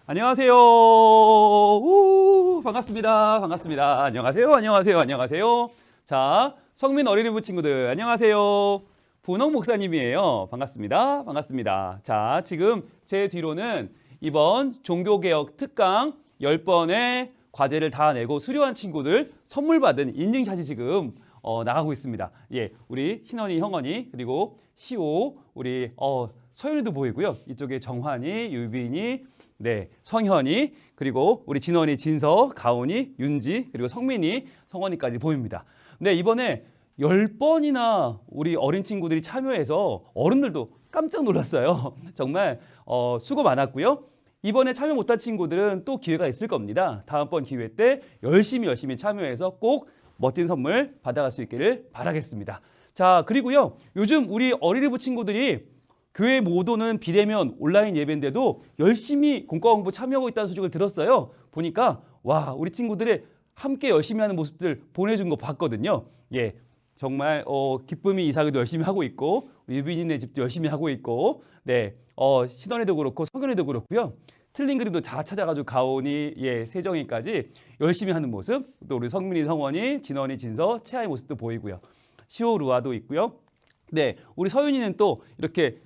안녕하세요. 우, 반갑습니다. 반갑습니다. 안녕하세요. 안녕하세요. 안녕하세요. 자, 성민 어린이부 친구들 안녕하세요. 분홍 목사님이에요. 반갑습니다. 반갑습니다. 자, 지금 제 뒤로는 이번 종교개혁 특강 10번의 과제를 다 내고 수료한 친구들 선물 받은 인증샷이 지금 나가고 있습니다. 예, 우리 신원이, 형원이, 그리고 시오, 우리 서윤이도 보이고요. 이쪽에 정환이, 유빈이, 네, 성현이, 그리고 우리 진원이, 진서, 가온이, 윤지, 그리고 성민이, 성원이까지 보입니다. 네, 이번에 10번이나 우리 어린 친구들이 참여해서 어른들도 깜짝 놀랐어요. 정말 수고 많았고요. 이번에 참여 못한 친구들은 또 기회가 있을 겁니다. 다음번 기회 때 열심히 참여해서 꼭 멋진 선물 받아갈 수 있기를 바라겠습니다. 자, 그리고요. 요즘 우리 어린이부 친구들이 교회 못 오는 비대면 온라인 예배인데도 열심히 공과 공부 참여하고 있다는 소식을 들었어요. 보니까 와, 우리 친구들의 함께 열심히 하는 모습들 보내준 거 봤거든요. 예, 정말 기쁨이 이삭이도 열심히 하고 있고 유빈이네 집도 열심히 하고 있고 네, 신원이도 그렇고 성현이도 그렇고요. 틀린 그림도 다 찾아가지고 가온이, 예, 세정이까지 열심히 하는 모습, 또 우리 성민이, 성원이, 진원이, 진서, 채아의 모습도 보이고요. 시오, 루아도 있고요. 네, 우리 서윤이는 또 이렇게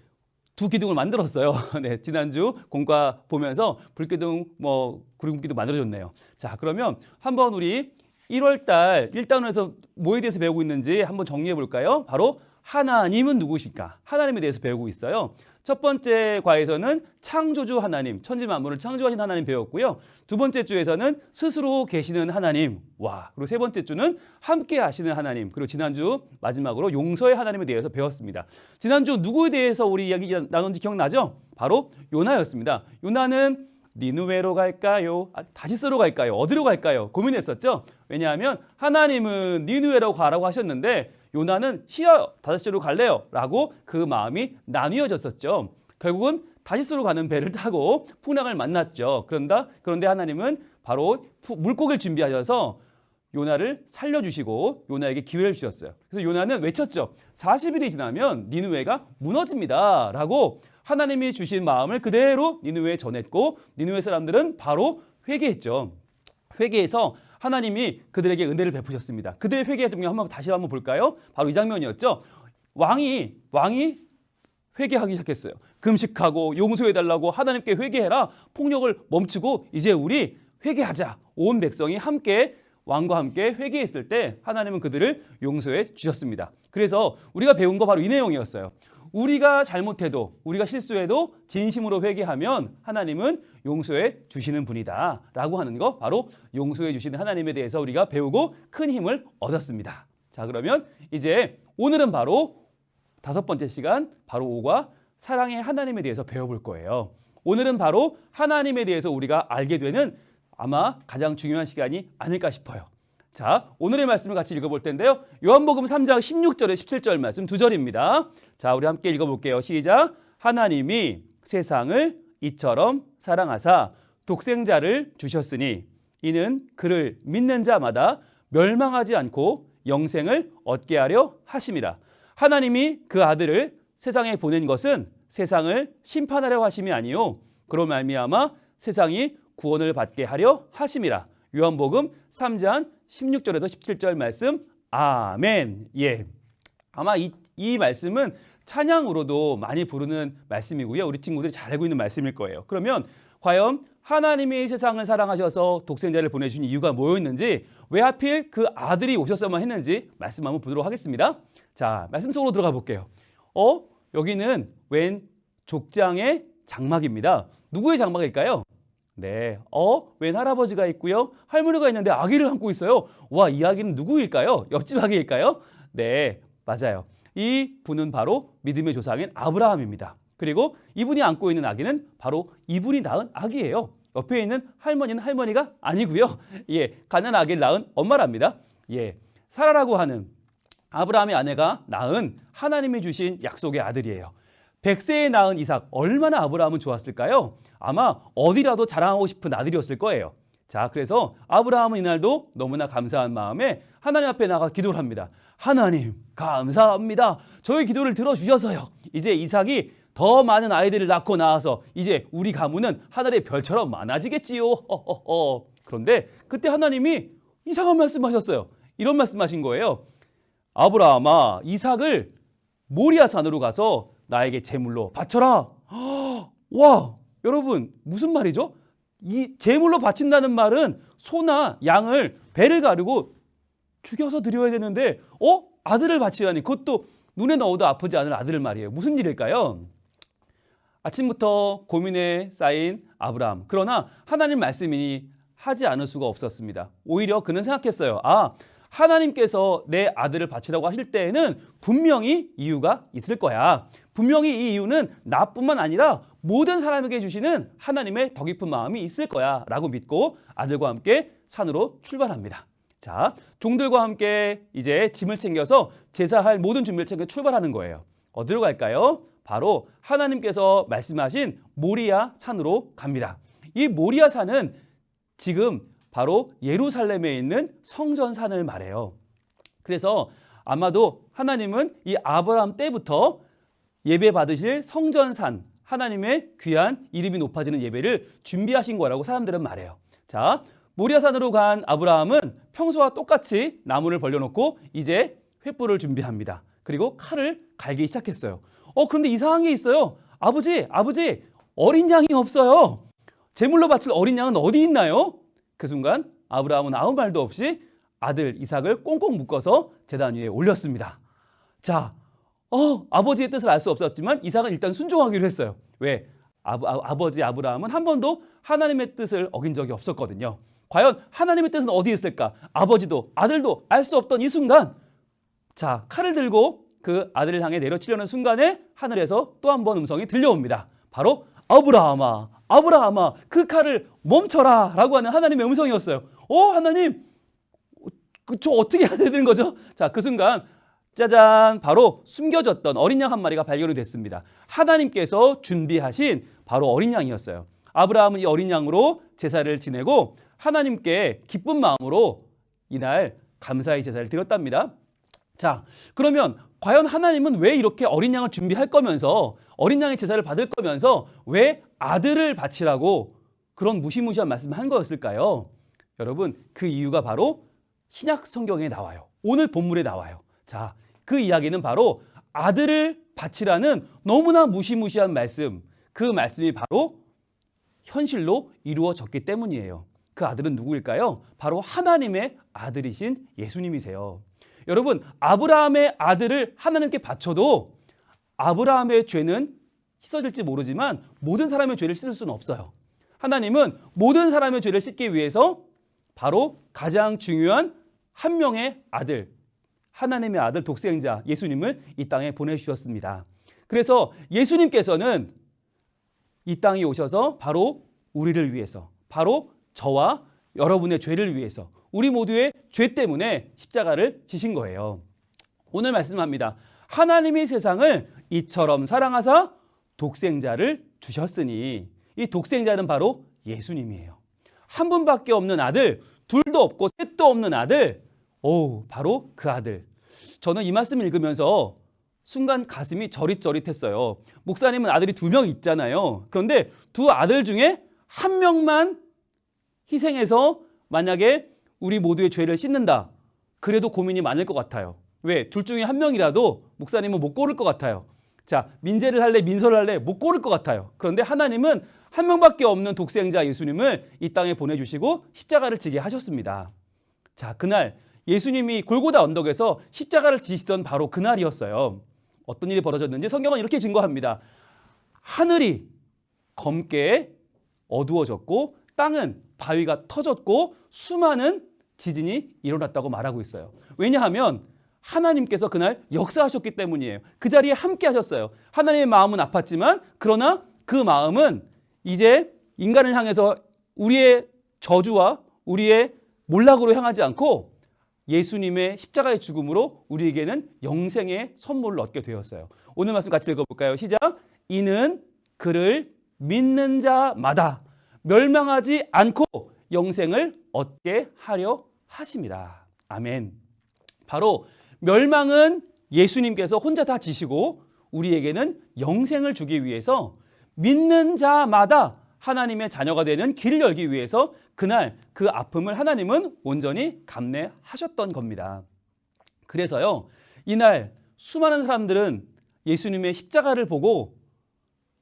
두 기둥을 만들었어요. 네, 지난주 공과 보면서 불기둥, 구름기둥 만들어줬네요. 자, 그러면 한번 우리 1월달 1단원에서 뭐에 대해서 배우고 있는지 한번 정리해 볼까요? 바로 하나님은 누구실까? 하나님에 대해서 배우고 있어요. 첫 번째 과에서는 창조주 하나님, 천지 만물을 창조하신 하나님 배웠고요. 두 번째 주에서는 스스로 계시는 하나님, 와, 그리고 세 번째 주는 함께 하시는 하나님, 그리고 지난주 마지막으로 용서의 하나님에 대해서 배웠습니다. 지난주 누구에 대해서 우리 이야기 나눈지 기억나죠? 바로 요나였습니다. 요나는 니느웨로 갈까요? 다시스로 갈까요? 어디로 갈까요? 고민했었죠. 왜냐하면 하나님은 니느웨로 가라고 하셨는데 요나는 시어 다시스로 갈래요 라고 그 마음이 나뉘어졌었죠. 결국은 다시스로 가는 배를 타고 풍랑을 만났죠. 그런데 하나님은 바로 물고기를 준비하셔서 요나를 살려주시고 요나에게 기회를 주셨어요. 그래서 요나는 외쳤죠. 40일이 지나면 니느웨가 무너집니다 라고 하나님이 주신 마음을 그대로 니느웨에 전했고 니느웨 사람들은 바로 회개했죠. 회개해서 하나님이 그들에게 은혜를 베푸셨습니다. 그들의 회개했던 게 다시 한번 볼까요? 바로 이 장면이었죠. 왕이 회개하기 시작했어요. 금식하고 용서해달라고 하나님께 회개해라. 폭력을 멈추고 이제 우리 회개하자. 온 백성이 함께 왕과 함께 회개했을 때 하나님은 그들을 용서해 주셨습니다. 그래서 우리가 배운 거 바로 이 내용이었어요. 우리가 잘못해도, 우리가 실수해도 진심으로 회개하면 하나님은 용서해 주시는 분이다 라고 하는 거, 바로 용서해 주시는 하나님에 대해서 우리가 배우고 큰 힘을 얻었습니다. 자, 그러면 이제 오늘은 바로 5번째 시간, 바로 5과 사랑의 하나님에 대해서 배워볼 거예요. 오늘은 바로 하나님에 대해서 우리가 알게 되는 아마 가장 중요한 시간이 아닐까 싶어요. 자, 오늘의 말씀을 같이 읽어볼 텐데요. 요한복음 3장 16절에 17절 말씀 2절입니다. 자, 우리 함께 읽어볼게요. 시작. 하나님이 세상을 이처럼 사랑하사 독생자를 주셨으니 이는 그를 믿는 자마다 멸망하지 않고 영생을 얻게 하려 하심이라. 하나님이 그 아들을 세상에 보낸 것은 세상을 심판하려 하심이 아니요 그로 말미암아 세상이 구원을 받게 하려 하심이라. 요한복음 3장 16절에서 17절 말씀. 아멘. 예. 아마 이 말씀은 찬양으로도 많이 부르는 말씀이고요. 우리 친구들이 잘 알고 있는 말씀일 거예요. 그러면 과연 하나님이 세상을 사랑하셔서 독생자를 보내주신 이유가 뭐였는지, 왜 하필 그 아들이 오셨어야만 했는지 말씀 한번 보도록 하겠습니다. 자, 말씀 속으로 들어가 볼게요. 여기는 웬 족장의 장막입니다. 누구의 장막일까요? 네, 웬 할아버지가 있고요. 할머니가 있는데 아기를 안고 있어요. 와, 이 아기는 누구일까요? 옆집 아기일까요? 네, 맞아요. 이 분은 바로 믿음의 조상인 아브라함입니다. 그리고 이분이 안고 있는 아기는 바로 이분이 낳은 아기예요. 옆에 있는 할머니는 할머니가 아니고요. 예, 가난한 아기를 낳은 엄마랍니다. 예, 사라라고 하는 아브라함의 아내가 낳은 하나님이 주신 약속의 아들이에요. 100세에 낳은 이삭, 얼마나 아브라함은 좋았을까요? 아마 어디라도 자랑하고 싶은 아들이었을 거예요. 자, 그래서 아브라함은 이날도 너무나 감사한 마음에 하나님 앞에 나가 기도를 합니다. 하나님, 감사합니다. 저희 기도를 들어주셔서요. 이제 이삭이 더 많은 아이들을 낳고 나와서 이제 우리 가문은 하늘의 별처럼 많아지겠지요. 그런데 그때 하나님이 이상한 말씀하셨어요. 이런 말씀하신 거예요. 아브라함아, 이삭을 모리아 산으로 가서 나에게 제물로 바쳐라. 와, 여러분 무슨 말이죠? 이 제물로 바친다는 말은 소나 양을 배를 가르고 죽여서 드려야 되는데 아들을 바치라니, 그것도 눈에 넣어도 아프지 않을 아들을 말이에요. 무슨 일일까요? 아침부터 고민에 쌓인 아브라함. 그러나 하나님 말씀이니 하지 않을 수가 없었습니다. 오히려 그는 생각했어요. 하나님께서 내 아들을 바치라고 하실 때에는 분명히 이유가 있을 거야. 분명히 이 이유는 나뿐만 아니라 모든 사람에게 주시는 하나님의 더 깊은 마음이 있을 거야 라고 믿고 아들과 함께 산으로 출발합니다. 자, 종들과 함께 이제 짐을 챙겨서 제사할 모든 준비를 챙겨 출발하는 거예요. 어디로 갈까요? 바로 하나님께서 말씀하신 모리아 산으로 갑니다. 이 모리아 산은 지금 바로 예루살렘에 있는 성전산을 말해요. 그래서 아마도 하나님은 이 아브라함 때부터 예배 받으실 성전산, 하나님의 귀한 이름이 높아지는 예배를 준비하신 거라고 사람들은 말해요. 자, 모리아산으로 간 아브라함은 평소와 똑같이 나무를 벌려놓고 이제 횃불을 준비합니다. 그리고 칼을 갈기 시작했어요. 그런데 이상한 게 있어요. 아버지, 어린 양이 없어요. 제물로 바칠 어린 양은 어디 있나요? 그 순간 아브라함은 아무 말도 없이 아들 이삭을 꽁꽁 묶어서 제단 위에 올렸습니다. 자, 아버지의 뜻을 알 수 없었지만 이삭은 일단 순종하기로 했어요. 왜? 아버지 아브라함은 한 번도 하나님의 뜻을 어긴 적이 없었거든요. 과연 하나님의 뜻은 어디 있을까? 아버지도 아들도 알 수 없던 이 순간, 자, 칼을 들고 그 아들을 향해 내려치려는 순간에 하늘에서 또 한 번 음성이 들려옵니다. 바로 아브라함아, 그 칼을 멈춰라 라고 하는 하나님의 음성이었어요. 하나님, 저 어떻게 해야 되는 거죠? 자, 그 순간 짜잔, 바로 숨겨졌던 어린 양 한 마리가 발견이 됐습니다. 하나님께서 준비하신 바로 어린 양이었어요. 아브라함은 이 어린 양으로 제사를 지내고 하나님께 기쁜 마음으로 이날 감사의 제사를 드렸답니다. 자, 그러면 과연 하나님은 왜 이렇게 어린 양을 준비할 거면서, 어린 양의 제사를 받을 거면서 왜 아들을 바치라고 그런 무시무시한 말씀을 한 거였을까요? 여러분, 그 이유가 바로 신약 성경에 나와요. 오늘 본문에 나와요. 자, 그 이야기는 바로 아들을 바치라는 너무나 무시무시한 말씀, 그 말씀이 바로 현실로 이루어졌기 때문이에요. 그 아들은 누구일까요? 바로 하나님의 아들이신 예수님이세요. 여러분, 아브라함의 아들을 하나님께 바쳐도 아브라함의 죄는 씻어질지 모르지만 모든 사람의 죄를 씻을 수는 없어요. 하나님은 모든 사람의 죄를 씻기 위해서 바로 가장 중요한 한 명의 아들, 하나님의 아들 독생자 예수님을 이 땅에 보내주셨습니다. 그래서 예수님께서는 이 땅에 오셔서 바로 우리를 위해서, 바로 저와 여러분의 죄를 위해서, 우리 모두의 죄 때문에 십자가를 지신 거예요. 오늘 말씀합니다. 하나님이 세상을 이처럼 사랑하사 독생자를 주셨으니, 이 독생자는 바로 예수님이에요. 한 분밖에 없는 아들, 둘도 없고 셋도 없는 아들, 바로 그 아들. 저는 이 말씀 읽으면서 순간 가슴이 저릿저릿했어요. 목사님은 아들이 2명 있잖아요. 그런데 두 아들 중에 한 명만 희생해서 만약에 우리 모두의 죄를 씻는다, 그래도 고민이 많을 것 같아요. 왜? 둘 중에 한 명이라도 목사님은 못 고를 것 같아요. 자, 민재를 할래, 민서를 할래, 못 고를 것 같아요. 그런데 하나님은 한 명밖에 없는 독생자 예수님을 이 땅에 보내주시고 십자가를 지게 하셨습니다. 자, 그날 예수님이 골고다 언덕에서 십자가를 지시던 바로 그날이었어요. 어떤 일이 벌어졌는지 성경은 이렇게 증거합니다. 하늘이 검게 어두워졌고 땅은 바위가 터졌고 수많은 지진이 일어났다고 말하고 있어요. 왜냐하면 하나님께서 그날 역사하셨기 때문이에요. 그 자리에 함께 하셨어요. 하나님의 마음은 아팠지만 그러나 그 마음은 이제 인간을 향해서 우리의 저주와 우리의 몰락으로 향하지 않고 예수님의 십자가의 죽음으로 우리에게는 영생의 선물을 얻게 되었어요. 오늘 말씀 같이 읽어볼까요? 시작! 이는 그를 믿는 자마다 멸망하지 않고 영생을 얻게 하려 하심이라. 아멘. 바로 멸망은 예수님께서 혼자 다 지시고 우리에게는 영생을 주기 위해서 믿는 자마다 하나님의 자녀가 되는 길을 열기 위해서 그날 그 아픔을 하나님은 온전히 감내하셨던 겁니다. 그래서요, 이날 수많은 사람들은 예수님의 십자가를 보고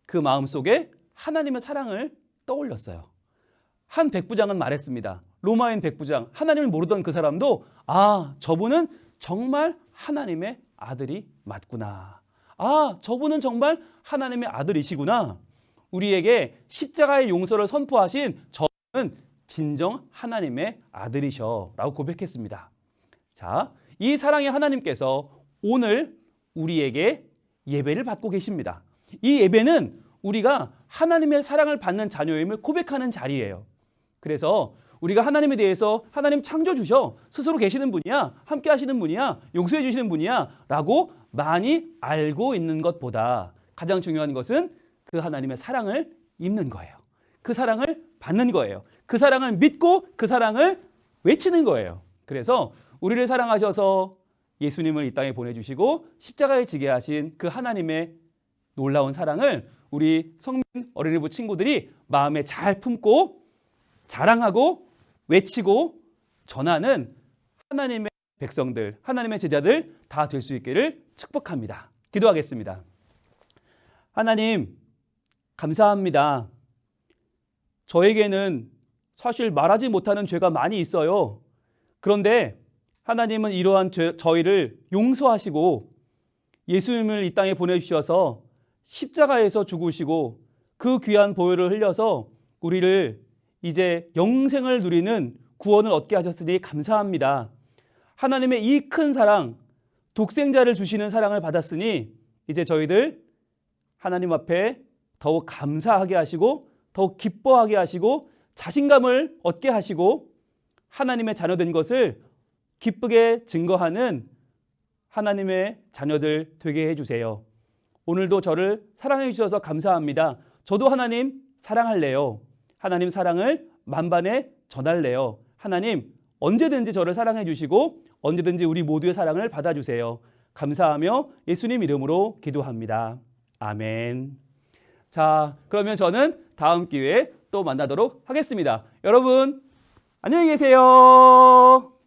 그 마음속에 하나님의 사랑을 떠올렸어요. 한 백부장은 말했습니다. 로마인 백부장, 하나님을 모르던 그 사람도 저분은 정말 하나님의 아들이 맞구나. 저분은 정말 하나님의 아들이시구나. 우리에게 십자가의 용서를 선포하신 저는 진정 하나님의 아들이셔 라고 고백했습니다. 자, 이 사랑의 하나님께서 오늘 우리에게 예배를 받고 계십니다. 이 예배는 우리가 하나님의 사랑을 받는 자녀임을 고백하는 자리예요. 그래서 우리가 하나님에 대해서 하나님 창조주셔, 스스로 계시는 분이야, 함께 하시는 분이야, 용서해 주시는 분이야 라고 많이 알고 있는 것보다 가장 중요한 것은 그 하나님의 사랑을 입는 거예요. 그 사랑을 받는 거예요. 그 사랑을 믿고 그 사랑을 외치는 거예요. 그래서 우리를 사랑하셔서 예수님을 이 땅에 보내주시고 십자가에 지게 하신 그 하나님의 놀라운 사랑을 우리 성민 어린이부 친구들이 마음에 잘 품고 자랑하고 외치고 전하는 하나님의 백성들, 하나님의 제자들 다 될 수 있기를 축복합니다. 기도하겠습니다. 하나님, 감사합니다. 저에게는 사실 말하지 못하는 죄가 많이 있어요. 그런데 하나님은 이러한 저희를 용서하시고 예수님을 이 땅에 보내주셔서 십자가에서 죽으시고 그 귀한 보혈을 흘려서 우리를 이제 영생을 누리는 구원을 얻게 하셨으니 감사합니다. 하나님의 이 큰 사랑, 독생자를 주시는 사랑을 받았으니 이제 저희들 하나님 앞에 더욱 감사하게 하시고 더욱 기뻐하게 하시고 자신감을 얻게 하시고 하나님의 자녀된 것을 기쁘게 증거하는 하나님의 자녀들 되게 해주세요. 오늘도 저를 사랑해 주셔서 감사합니다. 저도 하나님 사랑할래요. 하나님 사랑을 만반에 전할래요. 하나님 언제든지 저를 사랑해 주시고 언제든지 우리 모두의 사랑을 받아주세요. 감사하며 예수님 이름으로 기도합니다. 아멘. 자, 그러면 저는 다음 기회에 또 만나도록 하겠습니다. 여러분 안녕히 계세요.